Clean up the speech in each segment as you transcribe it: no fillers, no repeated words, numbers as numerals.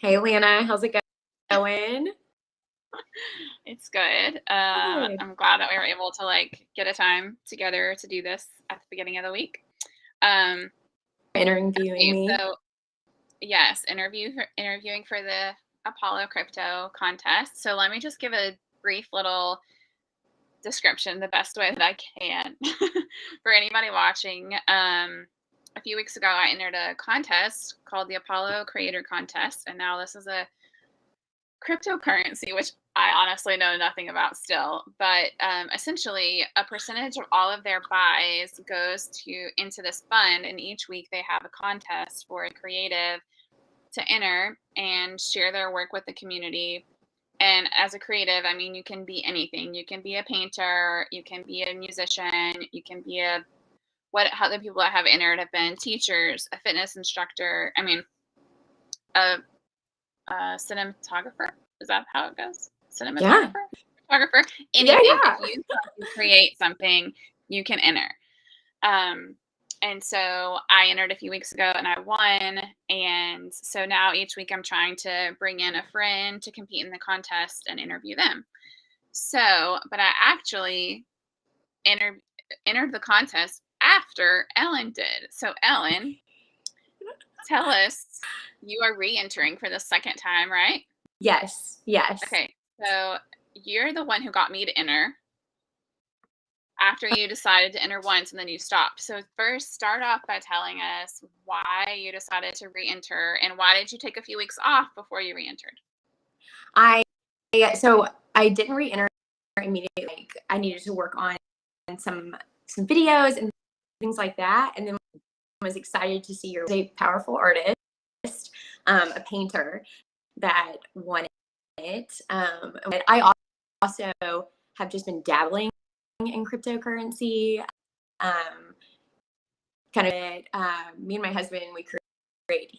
Hey, Lana, how's it going? It's good. Good. I'm glad that we were able to get a time together to do this at the beginning of the week. Um, Interviewing okay, me. so yes, interviewing for the Apollo crypto contest. So let me just give a brief little description the best way that I can for anybody watching. A few weeks ago, I entered a contest called the Apollo Creator Contest, and now this is a cryptocurrency, which I honestly know nothing about still, but essentially a percentage of all of their buys goes into this fund, and each week they have a contest for a creative to enter and share their work with the community. And as a creative, I mean, you can be anything. You can be a painter, you can be a musician, you can be how the people that have entered have been teachers, a fitness instructor. I mean, a cinematographer. Is that how it goes? Yeah. Cinematographer, photographer, Yeah, anything. yeah. If you want to create something, you can enter. And so I entered a few weeks ago and I won. And so now each week I'm trying to bring in a friend to compete in the contest and interview them. So, but I actually entered the contest after Ellen did. So, Ellen, tell us, you are re-entering for the second time, right? Yes, yes. Okay, so you're the one who got me to enter after you decided to enter once and then you stopped. So first, start off by telling us why you decided to re-enter and why did you take a few weeks off before you re-entered? So I didn't re-enter immediately. Like, I needed to work on some videos and things like that, and then I was excited to see you're a powerful artist, a painter that won it. But I also have just been dabbling in cryptocurrency. Um, kind of me and my husband, we create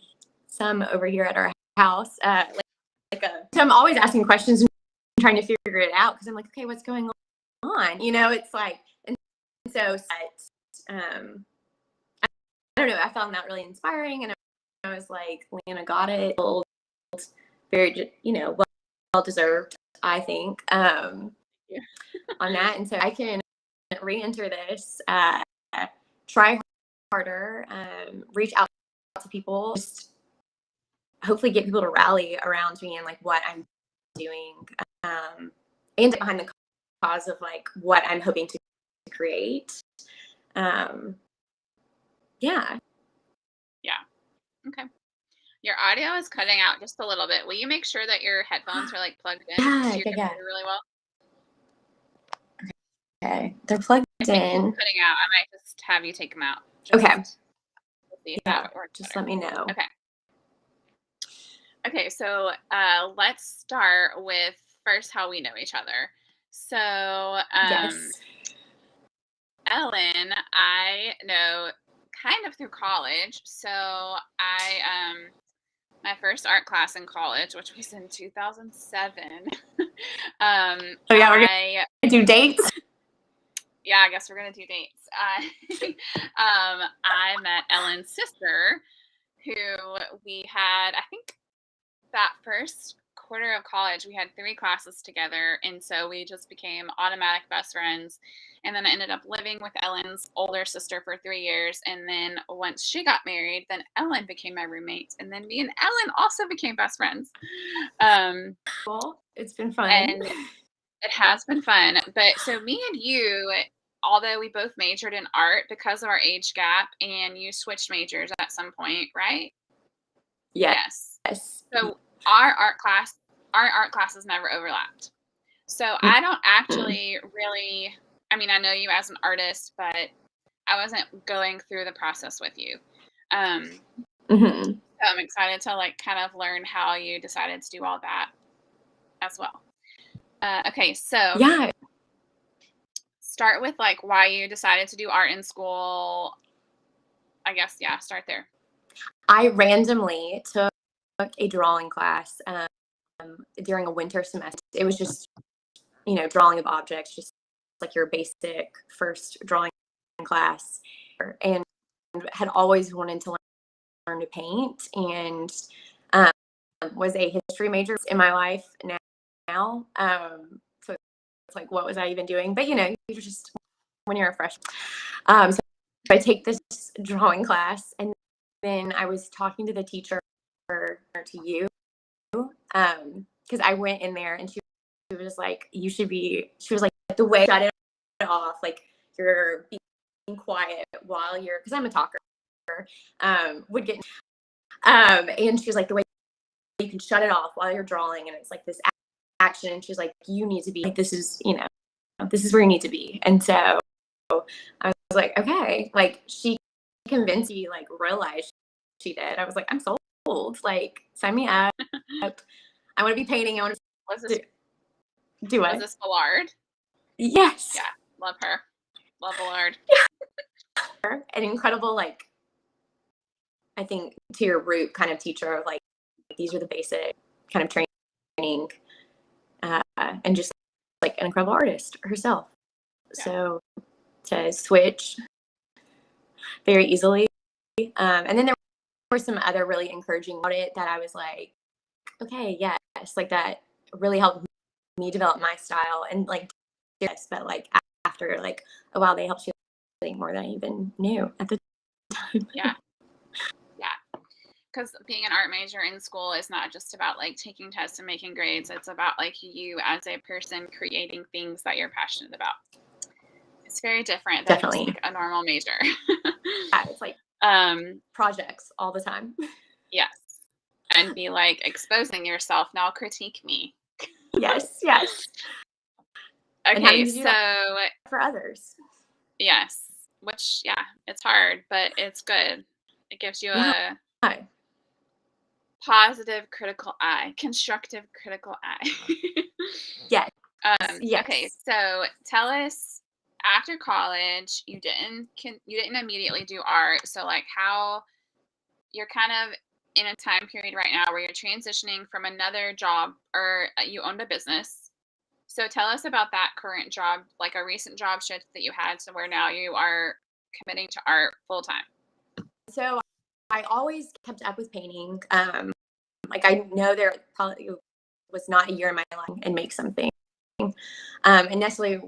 some over here at our house. So I'm always asking questions and trying to figure it out because I'm like, okay, what's going on? It's like, and so um, I don't know. I found that really inspiring, and I was like, Lana got it. Very, well deserved, I think, Yeah. on that. And so I can re-enter this, try harder, reach out to people, just hopefully get people to rally around me and like what I'm doing, and behind the cause of like what I'm hoping to create. Yeah. Yeah. Okay. Your audio is cutting out just a little bit. Will you make sure that your headphones are plugged in to your Yeah. computer really well? Okay. They're plugged If it keeps in. cutting out, I might just have you take them out. Okay. We'll see if Yeah. that works Just better. let me know. Okay. Okay, so let's start with first how we know each other. So, Yes. Ellen, I know kind of through college. So my first art class in college, which was in 2007. Oh yeah, we're gonna do dates. Yeah, I guess we're gonna do dates. I met Ellen's sister, who we had, I think, that first quarter of college, we had 3 classes together, and so we just became automatic best friends. And then I ended up living with Ellen's older sister for 3 years, and then once she got married, then Ellen became my roommate, and then me and Ellen also became best friends. Cool. It's been fun. And it has been fun. But so me and you, although we both majored in art because of our age gap, and you switched majors at some point, right? Yes. So our art classes never overlapped. So I don't actually really, I mean, I know you as an artist, but I wasn't going through the process with you. So I'm excited to kind of learn how you decided to do all that as well. Okay, so Yeah. start with why you decided to do art in school. I guess, yeah, start there. I randomly took a drawing class during a winter semester. It was just, drawing of objects, just like your basic first drawing class, and had always wanted to learn to paint. And was a history major in my life now. So it's like, what was I even doing? But you're just, when you're a freshman. So I take this drawing class, and then I was talking to the teacher, to you, because I went in there and she was like, she was like, the way I shut it off, like, you're being quiet while because I'm a talker, would get, and she was like, the way you can shut it off while you're drawing, and it's like this action, and she's like, you need to be, like, this is where you need to be. And so I was like, okay, like, she convinced me, like, realized she did. I was like, I'm sold, like, sign me up. I want to be painting. I want to do Was it. this Ballard? Yes. Yeah, love her. Love Ballard. An incredible, like, I think, to your root kind of teacher of, like, these are the basic kind of training, and just, like, an incredible artist herself. Yeah. So to switch very easily. And then there were some other really encouraging about it that I was like, okay, yes, like, that really helped me develop my style, and, like, yes, but, like, after, like, a while, they helped you more than I even knew at the time. Yeah. Because being an art major in school is not just about, like, taking tests and making grades. It's about, like, you as a person creating things that you're passionate about. It's very different than just, like, a normal major. Yeah, it's like projects all the time. Yes. And be like, exposing yourself. Now critique me. Yes. Okay, so for others. Yes. Which, yeah, it's hard, but it's good. It gives you a positive critical eye, constructive critical eye. Yes. Okay, so tell us, after college, you didn't immediately do art. So, like, how you're kind of in a time period right now where you're transitioning from another job, or you owned a business. So tell us about that current job, like a recent job shift that you had, to where now you are committing to art full time. So I always kept up with painting. Like, I know there probably was not a year in my life and make something. And necessarily,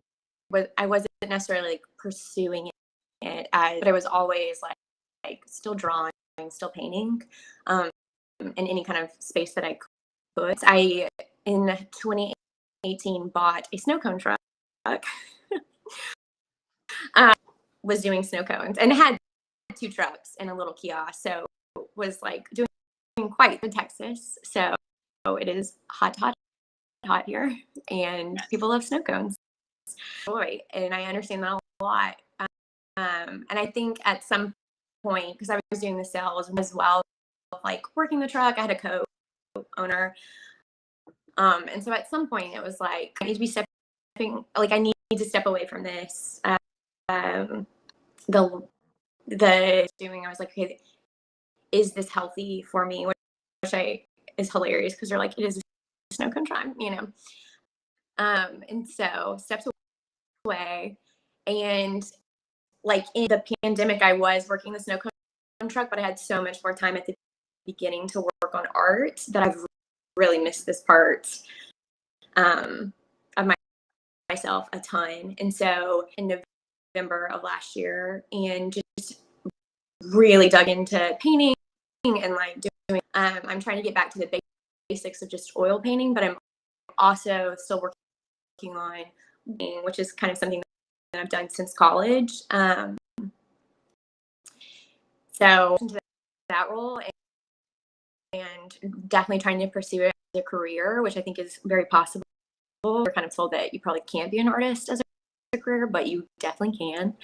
I wasn't necessarily, like, pursuing it but I was always like still drawing, still painting, in any kind of space that I could. I, in 2018, bought a snow cone truck. Was doing snow cones, and it had 2 trucks and a little kiosk, so was, like, doing quite in Texas. So it is hot here, and people love snow cones. Boy, and I understand that a lot. And I think at some point, because I was doing the sales as well, like, working the truck, I had a co-owner. And so at some point it was like, I need to be I need to step away from this. The doing, I was like, okay, is this healthy for me? Which is hilarious, because they're like, it is a snow cone time, and so steps away. And, like, in the pandemic, I was working the snow cone truck, but I had so much more time at the beginning to work on art that I've really missed this part of myself a ton. And so in November of last year, and just really dug into painting and, like, doing, I'm trying to get back to the basics of just oil painting, but I'm also still working on, which is kind of something that I've done since college. So into that role, and definitely trying to pursue it as a career, which I think is very possible. We're kind of told that you probably can't be an artist as a career, but you definitely can.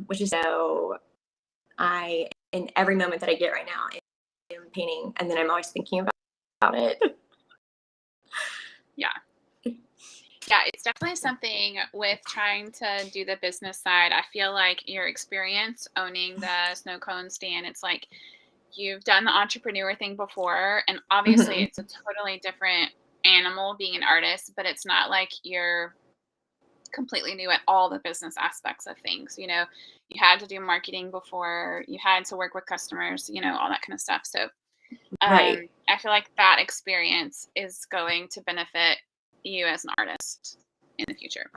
Which is, so in every moment that I get right now, I'm painting, and then I'm always thinking about it. Yeah. Yeah, it's definitely something with trying to do the business side. I feel like your experience owning the snow cone stand, it's like you've done the entrepreneur thing before, and obviously it's a totally different animal being an artist, but it's not like you're completely new at all the business aspects of things. You had to do marketing before, you had to work with customers, all that kind of stuff. So Right. I feel like that experience is going to benefit you as an artist in the future.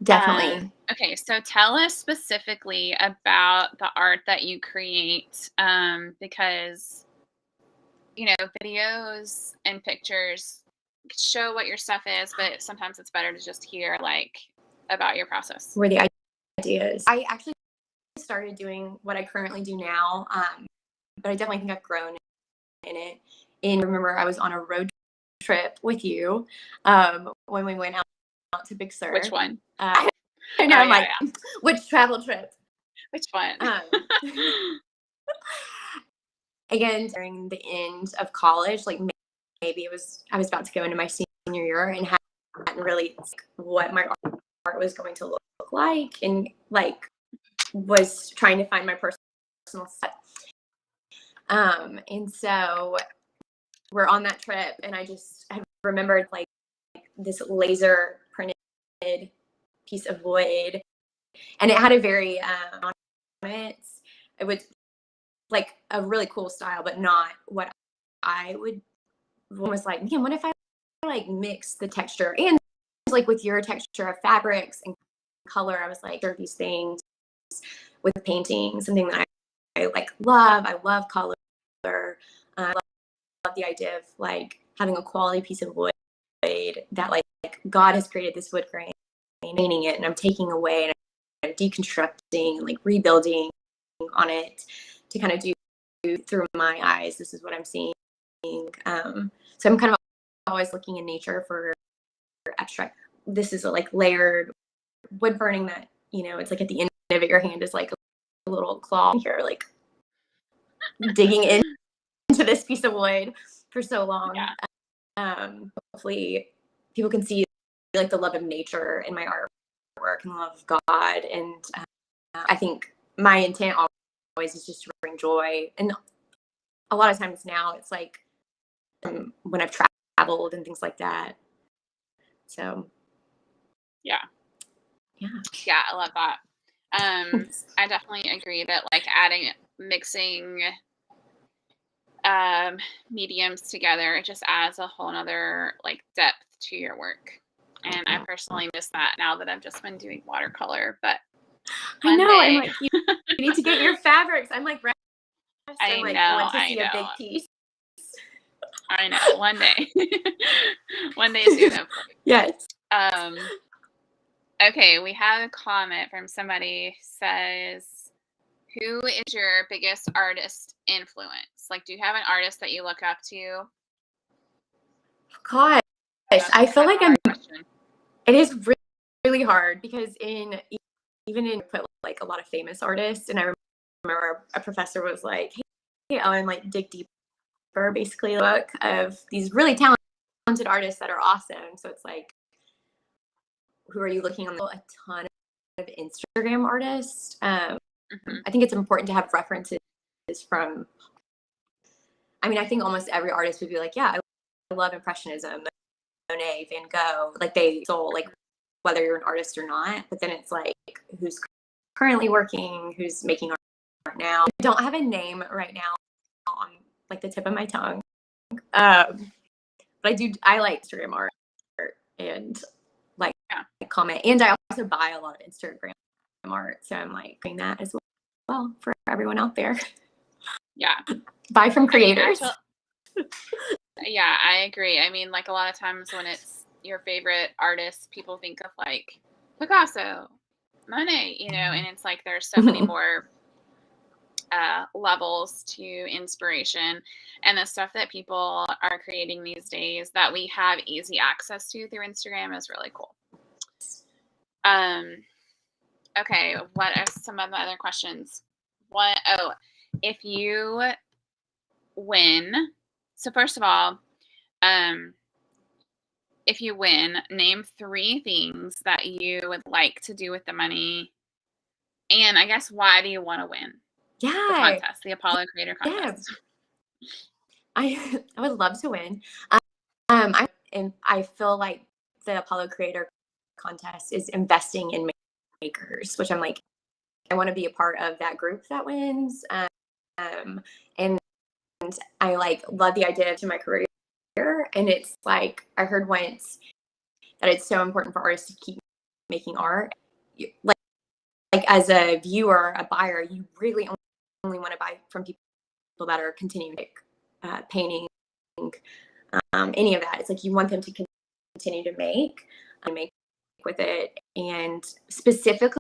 Definitely. Okay, so tell us specifically about the art that you create, because videos and pictures show what your stuff is, but sometimes it's better to just hear like about your process. Where the ideas. I actually started doing what I currently do now, but I definitely think I've grown in it. And remember, I was on a road trip with you when we went out to Big Sur. Which one? I know, I'm like, which travel trip? Which one? Again, during the end of college, like maybe I was about to go into my senior year and hadn't really what my art was going to look like, and like was trying to find my personal set. And so we're on that trip, and I remembered like this laser printed piece of wood, and it had a very it was like a really cool style, but not what I was like, man, what if I like mix the texture and like with your texture of fabrics and color? I was like, there are these things with painting, something that I like love. I love color. I love the idea of like having a quality piece of wood that like God has created this wood grain, painting it, and I'm taking away and I'm deconstructing and like rebuilding on it to kind of do through my eyes. This is what I'm seeing. So I'm kind of always looking in nature for abstract. This is a like layered wood burning that, it's like at the end of it, your hand is like a little claw here, like digging into this piece of wood for so long. Yeah. Hopefully people can see like the love of nature in my artwork and love of God. And I think my intent always is just to bring joy. And a lot of times now it's like when I've traveled and things like that. So yeah, I love that. I definitely agree that like mixing mediums together, it just adds a whole nother like depth to your work. And I personally miss that now that I've just been doing watercolor. But I know, I'm like, you need to get your fabrics. I'm like, I want to see a big piece. I know. One day. One day soon, hopefully. Yes. Okay, we have a comment from somebody says, who is your biggest artist influence? Like, do you have an artist that you look up to? Gosh, I feel like it is really, really hard because even in like a lot of famous artists, and I remember a professor was like, hey Ellen, like dig deeper, basically a book of these really talented artists that are awesome. So it's like, who are you looking on? A ton of Instagram artists. I think it's important to have references from, I think almost every artist would be like, yeah, I love Impressionism, Monet, Van Gogh, like they soul, like whether you're an artist or not. But then it's like, who's currently working, who's making art now. I don't have a name right now on like the tip of my tongue. But I like Instagram art and like comment. And I also buy a lot of Instagram art. So I'm like doing that as well for everyone out there. Yeah. Buy from creators. Yeah, I agree. Like a lot of times when it's your favorite artist, people think of like Picasso, Monet, and it's like there's so many more levels to inspiration, and the stuff that people are creating these days that we have easy access to through Instagram is really cool. Okay, what are some of the other questions? If you win, so first of all, if you win, name 3 things that you would like to do with the money, and I guess why do you want to win? Yeah, the contest, the Apollo Creator Contest. I would love to win. I feel like the Apollo Creator Contest is investing in makers, which I'm like, I want to be a part of that group that wins. And I like love the idea to my career. And it's like, I heard once that it's so important for artists to keep making art. Like as a viewer, a buyer, you really only want to buy from people that are continuing painting, any of that. It's like you want them to continue to make and make with it. And specifically,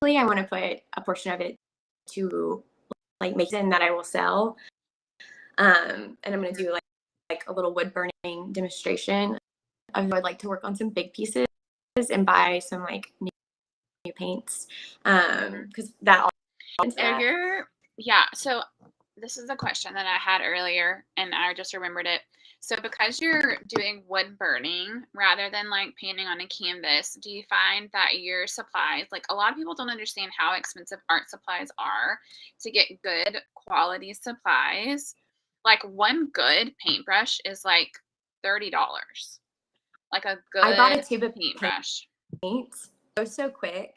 I want to put a portion of it to like make it that I will sell. And I'm going to do like a little wood burning demonstration. I would like to work on some big pieces and buy some like new paints, because that all. Yeah. So this is a question that I had earlier, and I just remembered it. So because you're doing wood burning rather than like painting on a canvas, do you find that your supplies, like a lot of people don't understand how expensive art supplies are to get good quality supplies. Like one good paintbrush is like $30. Like a good I bought a tube of paintbrush. Paint. It goes so quick.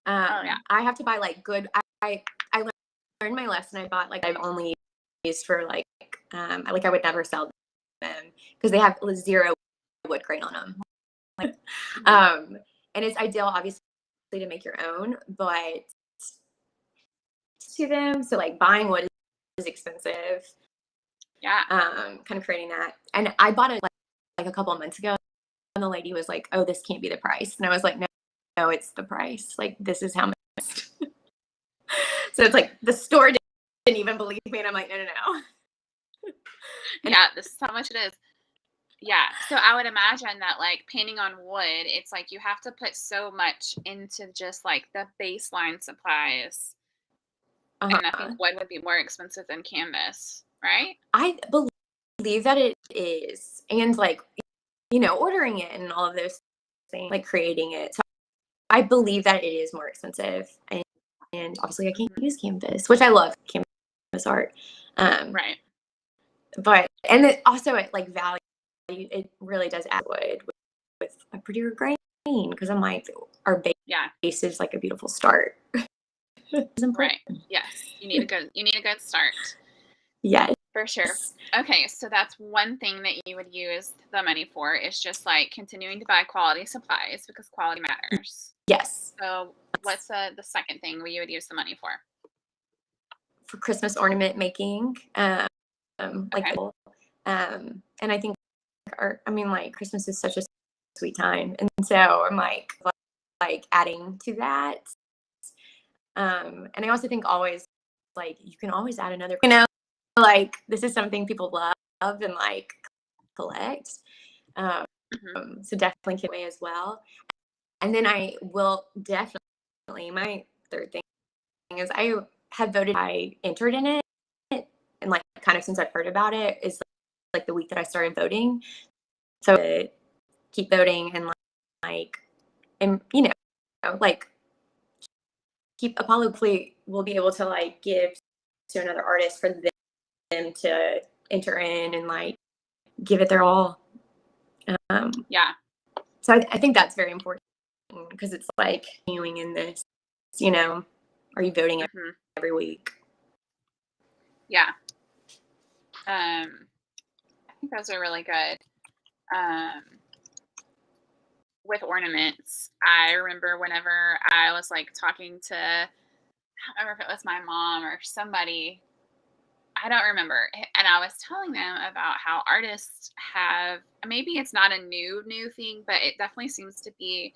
Oh yeah. I have to buy like good. I learned my lesson. I bought like I've only used for like I would never sell them because they have 0 wood grain on them. Like, and it's ideal, obviously, to make your own, but to them, so like buying wood is expensive. Yeah. Kind of creating that, and I bought it like a couple of months ago, and the lady was like, "Oh, this can't be the price," and I was like, "No, it's the price. Like this is how much." So it's like the store didn't even believe me, and I'm like, no. Yeah, this is how much it is. Yeah, so I would imagine that like painting on wood, it's like you have to put so much into just like the baseline supplies. And I think wood would be more expensive than canvas, right? I believe that it is. And like, ordering it and all of those things, like creating it. So I believe that it is more expensive. And obviously I can't use canvas, which I love canvas art. Right. But, and it also at like value, it really does add wood with a prettier grain, because I'm like, our base is like a beautiful start. Right. Yes. You need a good start. Yes. For sure. Okay, so that's one thing that you would use the money for, is just like continuing to buy quality supplies because quality matters. Yes. So what's the second thing you would use the money for? For Christmas ornament making, Okay. And I think Christmas is such a sweet time, and so I'm like adding to that. And I also think always like you can always add another, like this is something people love and like collect. So definitely can way as well. And then I will definitely, my third thing is I have voted, I entered in it, and like kind of since I've heard about it is like the week that I started voting. So keep voting and and like keep Apollo Plate will be able to like give to another artist for them to enter in and like give it their all. Yeah. So I think that's very important, because it's like continuing in this, are you voting every week? Yeah. I think those are really good. With ornaments, I remember whenever I was like talking to, I don't remember if it was my mom or somebody, I don't remember. And I was telling them about how artists have, maybe it's not a new thing, but it definitely seems to be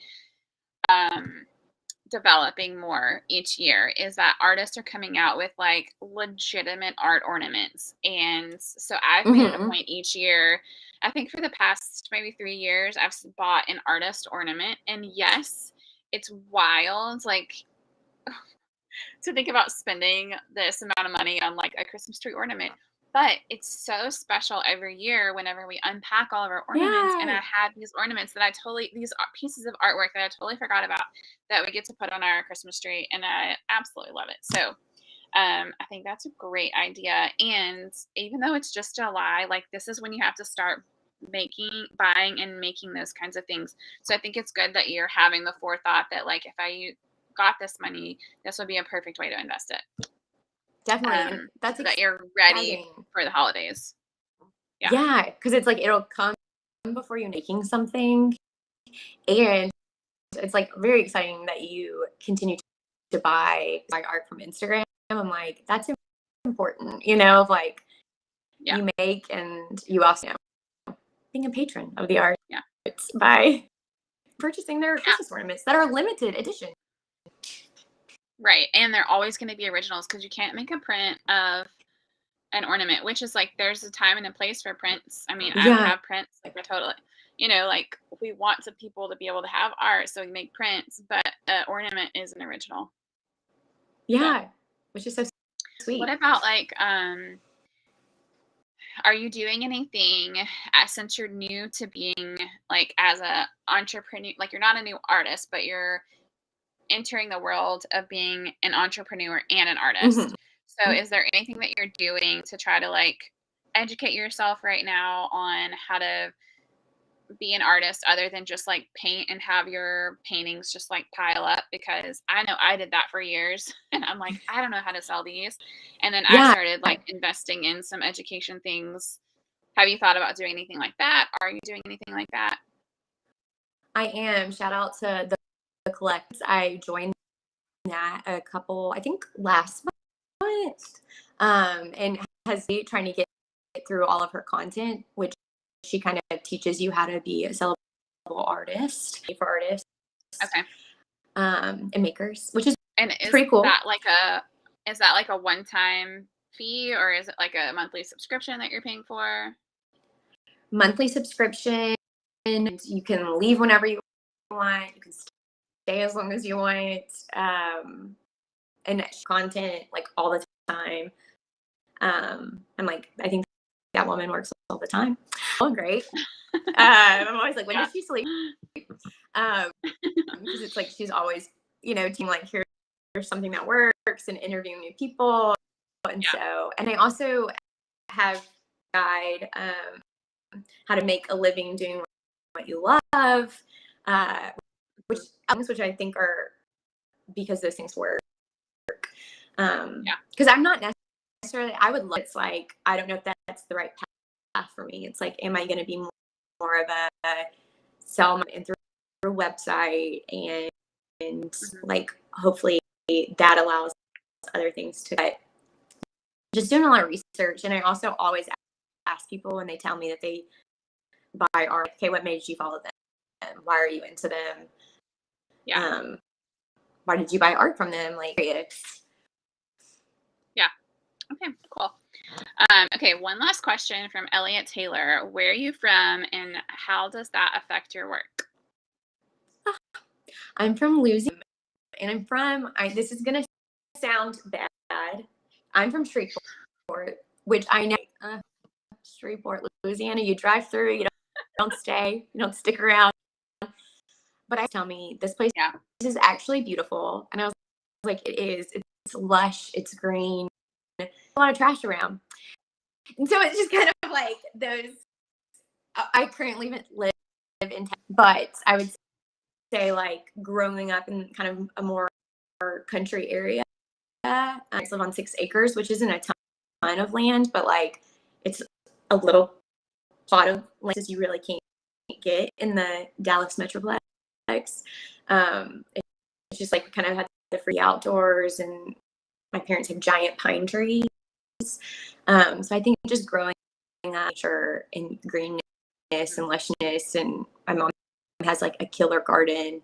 developing more each year, is that artists are coming out with like legitimate art ornaments. And so I've made it a point each year, I think for the past maybe 3 years, I've bought an artist ornament. And yes, it's wild, like to think about spending this amount of money on like a Christmas tree ornament. But it's so special every year whenever we unpack all of our ornaments. And I had these ornaments that these pieces of artwork that I totally forgot about, that we get to put on our Christmas tree. And I absolutely love it. So I think that's a great idea. And even though it's just July, like this is when you have to start buying and making those kinds of things. So I think it's good that you're having the forethought that like, if I got this money, this would be a perfect way to invest it. definitely. And that's so that you're ready exciting. for the holidays. Yeah. Yeah, because it's like it'll come before you're making something, and it's like very exciting that you continue to buy art from Instagram. I'm like, that's important, of like Yeah. you make and you also being a patron of the art Yeah. by purchasing their Yeah. Christmas ornaments that are limited edition. Right. And they're always going to be originals because you can't make a print of an ornament, which is like there's a time and a place for prints. I mean, I don't Yeah. have prints. Like we're totally, like we want to people to be able to have art, so we make prints, but an ornament is an original. Yeah. So, which is so sweet. What about like, are you doing anything since you're new to being like as a entrepreneur, like you're not a new artist, but you're entering the world of being an entrepreneur and an artist. Mm-hmm. So is there anything that you're doing to try to like educate yourself right now on how to be an artist other than just like paint and have your paintings just like pile up? Because I know I did that for years and I'm like, I don't know how to sell these. And then I started like investing in some education things. Have you thought about doing anything like that? Are you doing anything like that? I am. Shout out to the Collect. I joined that a couple, I think last month, and has been trying to get through all of her content, which she kind of teaches you how to be a sellable artist for artists. Okay. And makers, which is is pretty cool. Is that like a one-time fee or is it like a monthly subscription that you're paying for? Monthly subscription. And you can leave whenever you want. You can stay as long as you want. And content like all the time. I'm like, I think that woman works all the time. Oh, great. I'm always like, when does she sleep? Because it's like she's always, doing like here's something that works and interviewing new people. And so, and I also have guide how to make a living doing what you love, which I think are because those things work. Because I'm not necessarily, I would love, it's like, I don't know if that's the right path for me. It's like, am I going to be more of a sell my through website and like, hopefully that allows other things to, but just doing a lot of research. And I also always ask people when they tell me that they buy art, okay, what made you follow them? Why are you into them? Yeah. Why did you buy art from them? Like, yeah. Okay, cool. Okay, one last question from Elliot Taylor. Where are you from and how does that affect your work? I'm from Louisiana, and I'm from, this is going to sound bad. I'm from Shreveport, which I know, Shreveport, Louisiana, you drive through, you don't stay, you don't stick around. But I tell me this place is actually beautiful. And I was like, it is. It's lush. It's green. A lot of trash around. And so it's just kind of like those. I currently live in town, but I would say like growing up in kind of a more country area. I live on 6 acres, which isn't a ton of land, but like it's a little plot of land you really can't get in the Dallas Metroplex. It's just like we kind of had the free outdoors, and my parents have giant pine trees. So I think just growing up nature and greenness and lushness, and my mom has like a killer garden.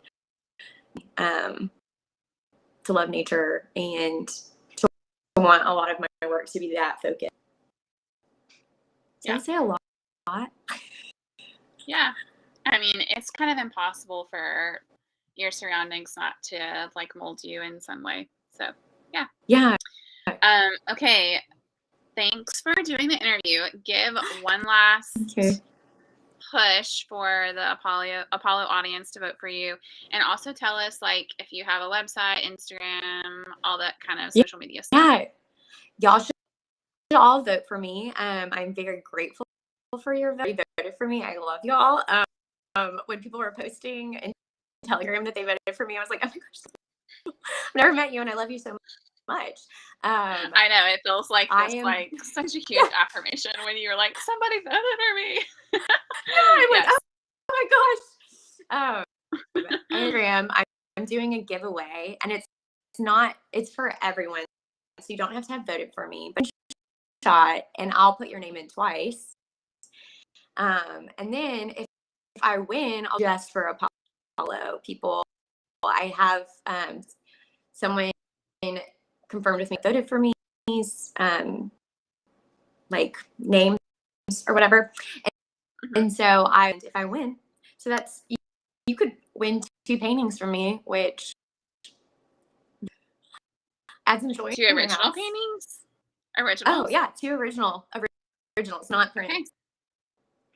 To love nature and to want a lot of my work to be that focused. So I say a lot. Yeah. I mean, it's kind of impossible for your surroundings not to like mold you in some way. So yeah. Yeah. Okay. Thanks for doing the interview. Give one last push for the Apollo audience to vote for you, and also tell us like if you have a website, Instagram, all that kind of social media stuff. Yeah, y'all should all vote for me. I'm very grateful for your vote. You voted for me. I love y'all. When people were posting and Telegram that they voted for me, I was like, oh my gosh, I've never met you and I love you so much. I know it feels like I this, am. like such a huge affirmation when you're like, somebody voted for me. No, I went, Yes. oh my gosh. Instagram, I'm doing a giveaway, and it's for everyone. So you don't have to have voted for me, but shot, and I'll put your name in twice. And then if I win, I'll just for Apollo people. I have someone confirmed with me voted for me, like names or whatever. And so if I win, so that's you could win 2 paintings from me, which adds some joy 2 in your original house. paintings? Oh Originals? yeah, 2 originals, not printed. Okay.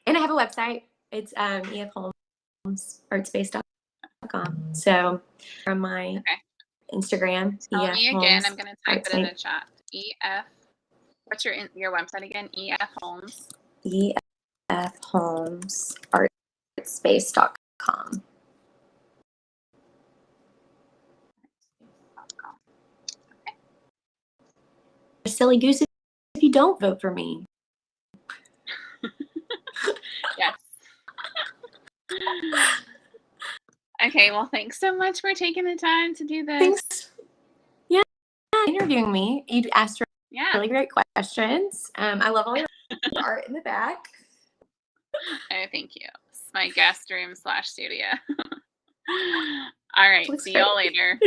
And I have a website. It's efholmesartspace.com. So from my Instagram, Tell me again. I'm EF going to type it in the chat. EF. What's your website again? EF Holmes. efholmesartspace.com. Okay. Silly goose if you don't vote for me. Yes. Okay, well, thanks so much for taking the time to do this. Thanks. Yeah, interviewing me. You asked really great questions. I love all your art in the back. Oh, thank you. It's my guest room / studio. All right, see y'all later.